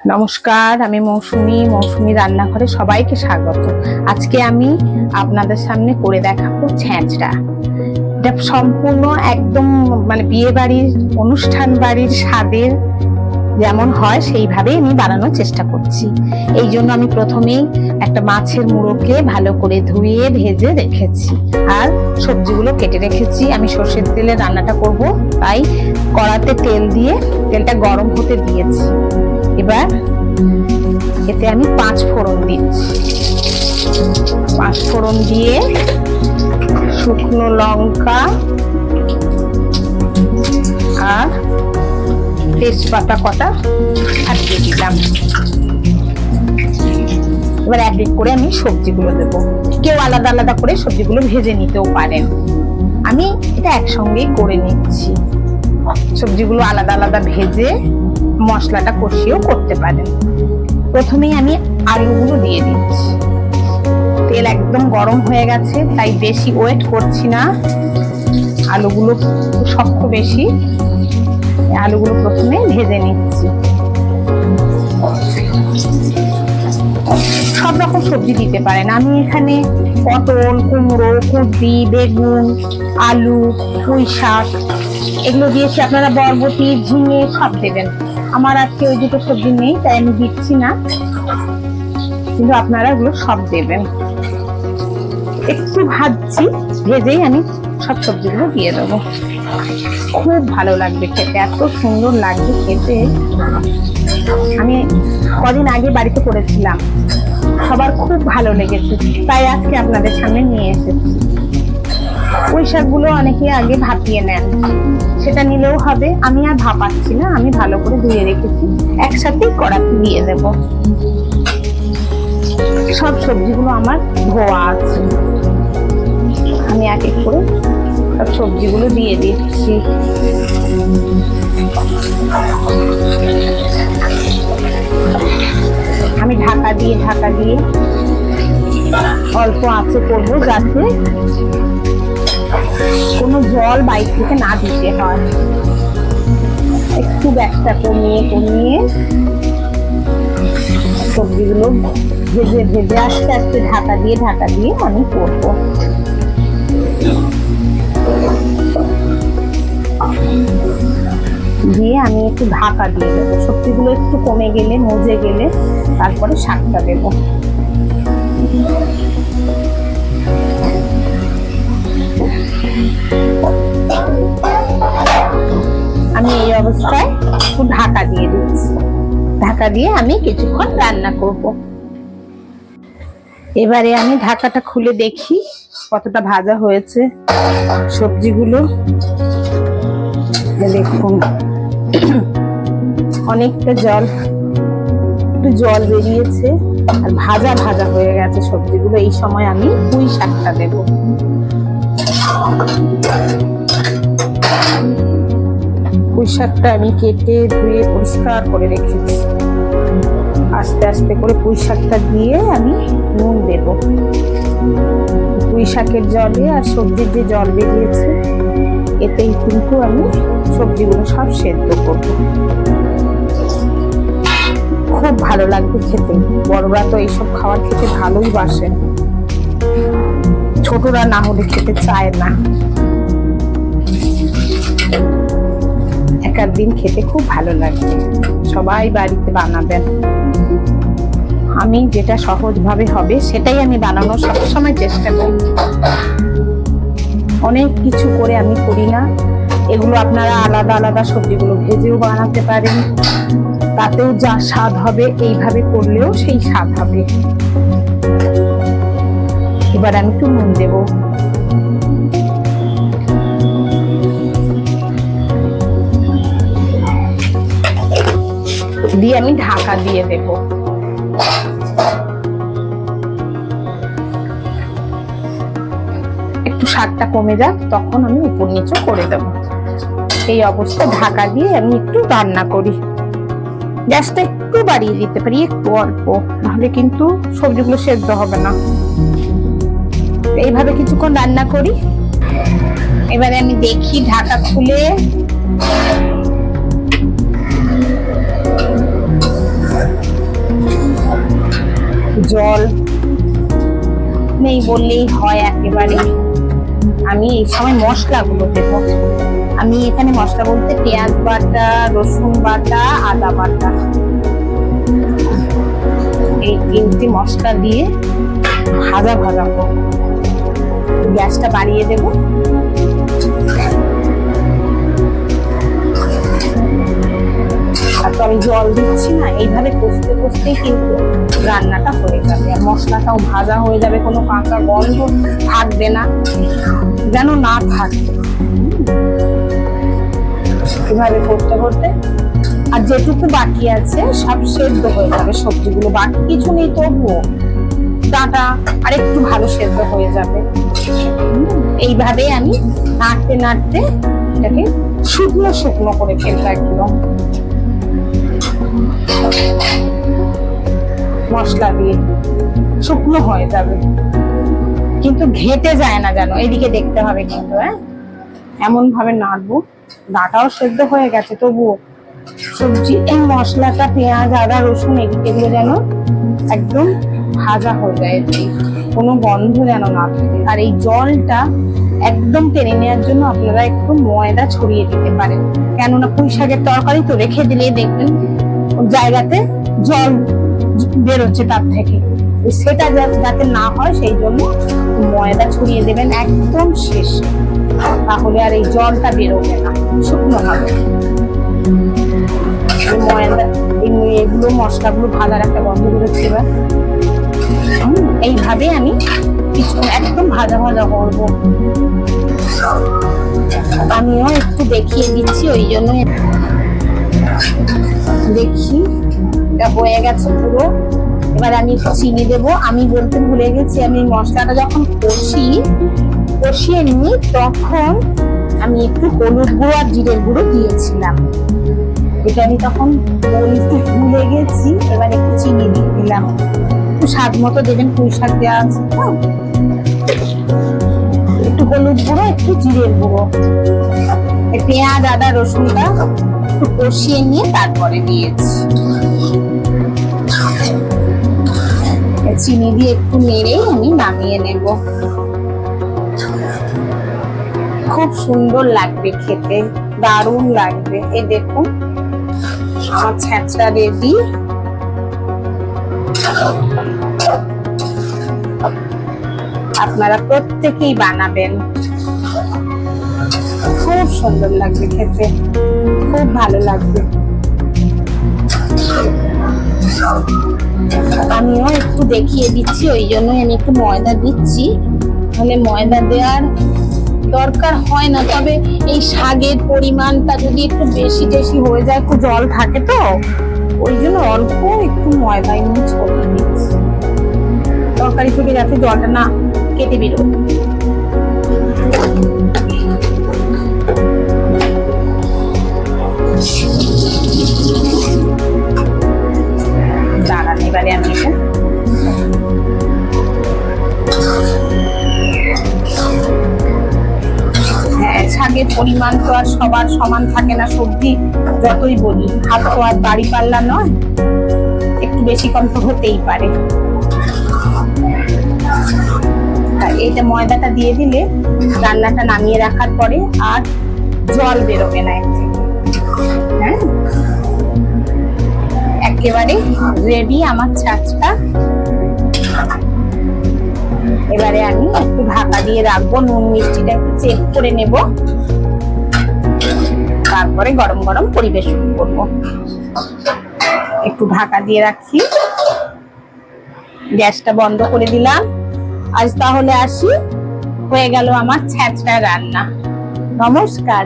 নমস্কার, আমি মৌসুমী রান্নাঘরে সবাইকে স্বাগত। আজকে আমি আপনাদের সামনে করে দেখাবো ছেঁচড়া। এটা সম্পূর্ণ একদম বিয়ে বাড়ির অনুষ্ঠান বাড়ির স্বাদের যেমন হয় সেইভাবেই আমি বানানোর চেষ্টা করছি। এই জন্য আমি প্রথমেই একটা মাছের মুড়োকে ভালো করে ধুয়ে ভেজে রেখেছি আর সবজিগুলো কেটে রেখেছি। আমি সর্ষের তেলে রান্নাটা করব, তাই কড়াতে তেল দিয়ে তেলটা গরম হতে দিয়েছি। এবার এতে আমি 5 ফোড়ন দিচ্ছি। 5 ফোড়ন দিয়ে শুকনো লঙ্কা আর তেজপাতা কটা ছাড়িয়ে দিলাম। এবার এক এক করে আমি সবজিগুলো দেবো। কেউ আলাদা আলাদা করে সবজিগুলো ভেজে নিতেও পারেন, আমি এটা একসঙ্গেই করে নিচ্ছি। সবজিগুলো আলাদা আলাদা ভেজে মশলাটা কষিয়েও করতে পারেন। প্রথমেই আমি আলুগুলো দিয়ে দিচ্ছি। তেল একদম গরম হয়ে গেছে, তাই বেশি ওয়েট করছি না। আলুগুলো শক্ত বেশি, আলুগুলো প্রথমে ভেজে নিচ্ছি। সব রকম সবজি দিতে পারেন, আমি এখানে পটল, কুমড়ো, কুঁদরি, বেগুন, আলু, পুঁই শাক এগুলো দিয়েছি। আপনারা বরবটি, ঝিঙে সব দেবেন। আমার আজকে ওই দুটো সবজি নেই, তাই আমি দিচ্ছি না, কিন্তু আপনারা এগুলো সব দেবেন। একটু ভাজছি, ভেজেই আমি সব সবজিগুলো দিয়ে দেবো। খুব ভালো লাগবে খেতে, এত সুন্দর লাগবে খেতে। আমি কদিন আগে বাড়িতে করেছিলাম, সবার খুব ভালো লেগেছে, তাই আজকে আপনাদের সামনে নিয়ে এসেছি। পুঁই শাকগুলো অনেকে আগে ভাপিয়ে নেন, সেটা নিলেও হবে। আমি আর ভাপাচ্ছি না, আমি ভালো করে ধুয়ে রেখেছি, একসাথেই কড়াতে দিয়ে দেব। সব সবজিগুলো আমার ধোয়া আছে, আমি এক এক করে সব সবজিগুলো দিয়ে দিচ্ছি। আমি ঢাকা দিয়ে অল্প আঁচে করবো, যাতে কোনো জল বাইরে থেকে না দিতে হয়। একটু গ্যাসটা কমিয়ে সবজিগুলো ভেজে আস্তে আস্তে ঢাকা দিয়ে আমি করবো। দিয়ে আমি একটু ঢাকা দিয়ে দেবো। সবজিগুলো একটু কমে গেলে, মজে গেলে তারপরে শাকটা দেবো। আমি এই অবস্থায় একটু ঢাকা দিয়ে দিচ্ছি। ঢাকা দিয়ে আমি কিছুক্ষণ রান্না করব। এবারে আমি ঢাকাটা খুলে দেখি কতটা ভাজা হয়েছে সবজিগুলো। দেখুন অনেকটা একটু জল বেরিয়েছে আর ভাজা ভাজা হয়ে গেছে সবজিগুলো। এই সময় আমি পুঁই শাকটা দেব। পুঁই শাকটা আমি কেটে ধুয়ে পরিষ্কার করে রেখেছি। আস্তে আস্তে করে পুঁই শাকটা দিয়ে আমি নুন দেব। পুঁই শাকের জলে আর সবজির যে জল বেরিয়েছে, এতেই কিন্তু আমি সবজিগুলো সব সেদ্ধ করব। খুব ভালো লাগবে খেতে। বড়রা তো এইসব খাবার খেতে ভালোই বাসে, ছোটরা না হলে খেতে চায় না। এক দিন খেতে খুব ভালো লাগবে, সবাই বাড়িতে বানাবেন। আমি যেটা সহজভাবে হবে সেটাই আমি বানানোর সবসময় চেষ্টা করি। অনেক কিছু করে আমি করি না। এগুলো আপনারা আলাদা আলাদা সবজিগুলো ভেজেও বানাতে পারেন, তাতেও যা স্বাদ হবে এইভাবে করলেও সেই স্বাদ হবে। এবার আমি একটু নুন দেব। দিয়ে আমি ঢাকা দিয়ে দেব। একটু স্বাদটা কমে যাক, তখন আমি উপর নিচে করে দেব। এই অবস্থা ঢাকা দিয়ে আমি একটু রান্না করি। গ্যাসটা একটু বাড়িয়ে দিতে পারি, একটু অল্প, নাহলে কিন্তু সবজিগুলো সেদ্ধ হবে না। এইভাবে কিছুক্ষণ রান্না করি। এবারে আমি দেখি ঢাকা খুলে জল নেই বললেই হয় একেবারে। আমি এই সময় মশলাগুলো দেবো। আমি এখানে মশলা বলতে পেঁয়াজ বাটা, রসুন বাটা, আদা বাটা, এই 3টে মশলা দিয়ে ভাজা ভাজা করবো। গ্যাসটা বাড়িয়ে দেবো। আর তো আমি জল দিচ্ছি না, এইভাবে কষতে কষতেই কিন্তু রান্নাটা হয়ে যাবে, আর মশলাটাও ভাজা হয়ে যাবে, কোনো কাঁচা গন্ধ থাকবে না, যেন না থাকে। এভাবে করতে করতে আর যেটুকু বাকি আছে সব সেদ্ধ হয়ে যাবে, সবজিগুলো বাকি কিছু নেই, তবুও ডাঁটা আর একটু ভালো সেদ্ধ হয়ে যাবে। এইভাবে আমি নাড়তে নাড়তে এটাকে শুকনো শুকনো করে ফেলবো একদম মশলা দিয়ে, শুকনো হয়ে যাবে, কিন্তু ঘেটে যায় না যেন। এদিকে দেখতে হবে কিন্তু, এমন ভাবে নাড়বো। ডাঁটাও সেদ্ধ হয়ে গেছে, তবুও সবজি এই মশলাটা, পেঁয়াজ, আদা, রসুন এগুলো যেন একদম ভাজা হয়ে যায়, কোনো গন্ধ যেন না থাকে। আর এই জলটা একদম টেনে নেওয়ার জন্য আপনারা একটু ময়দা ছড়িয়ে দিতে পারেন, কেননা পুঁই শাকের তরকারি তো রেখে দিলে দেখবেন জায়গাতে জল বেরোচ্ছে তার থেকে, সেটা যাতে না হয় সেই জন্য ময়দা ছড়িয়ে দেবেন একদম শেষে, তাহলে আর এই জলটা বেরোবে না, শুকনো হবে। ময়দা এগুলো মশলাগুলো ভাজার একটা গন্ধ বেরোচ্ছে। এবার এইভাবে আমি কিছু একদম ভাজা ভাজা করবো। আমিও একটু দেখিয়ে দিচ্ছি, ওই জন্য দেখি এটা হয়ে গেছে পুরো। এবার আমি একটু চিনি দেবো। আমি বলতে ভুলে গেছি, আমি মশলাটা যখন কষিয়ে নিই তখন আমি একটু হলুদ গুঁড়ো আর জিরের গুঁড়ো দিয়েছিলাম, এটা আমি তখন বলতে ভুলে গেছি। এবার একটু চিনি দিয়ে দিলাম, একটু স্বাদ মতো দেবেন, পুঁই শাক দেওয়া আছে তো। একটু হলুদ গুঁড়ো, একটু জিরের গুঁড়ো, পেঁয়াজ, আদা, রসুনটা একটু কষিয়ে নিয়ে তারপরে দিয়েছি। চিনি দিয়ে একটু নেড়ে আমি নামিয়ে নেব। খুব সুন্দর লাগবে খেতে, দারুণ লাগবে। এই দেখুন আমার ছ্যাঁচড়া রেডি। আপনারা প্রত্যেকেই বানাবেন, খুব সুন্দর লাগবে খেতে, খুব ভালো লাগবে। আমিও একটু দেখিয়ে দিচ্ছি, ওই জন্যই আমি একটু ময়দা দিচ্ছি, তাহলে ময়দা দেওয়ার দরকার হয় না। তবে এই শাকের পরিমাণটা যদি একটু বেশি বেশি হয়ে যায়, একটু জল থাকে তো, ওই জন্য অল্প একটু ময়দা এমনি ছড়িয়ে দিচ্ছি, তরকারি থেকে যাতে জলটা না কেটে বেরোয়। দাঁড়ান, এবারে আমি এটা শাকের পরিমাণ তো আর সবার সমান থাকে না, সবজি যতই বলি, হাত তো আর বাড়ি পাল্লা নয়, একটু বেশি কম তো হতেই পারে। এইটা ময়দাটা দিয়ে দিলে রান্নাটা নামিয়ে রাখার পরে আর জল বেরোবে না এর থেকে। হ্যাঁ, একেবারে রেডি আমার ছাঁচটা। এবারে আমি একটু ঢাকা দিয়ে রাখবো, নুন মিষ্টিটা একটু চেক করে নেব, তারপরে গরম গরম পরিবেশন করব। একটু ঢাকা দিয়ে রাখি, গ্যাসটা বন্ধ করে দিলাম। আজ তাহলে আসি, হয়ে গেল আমার ছ্যাঁচড়া রান্না। নমস্কার।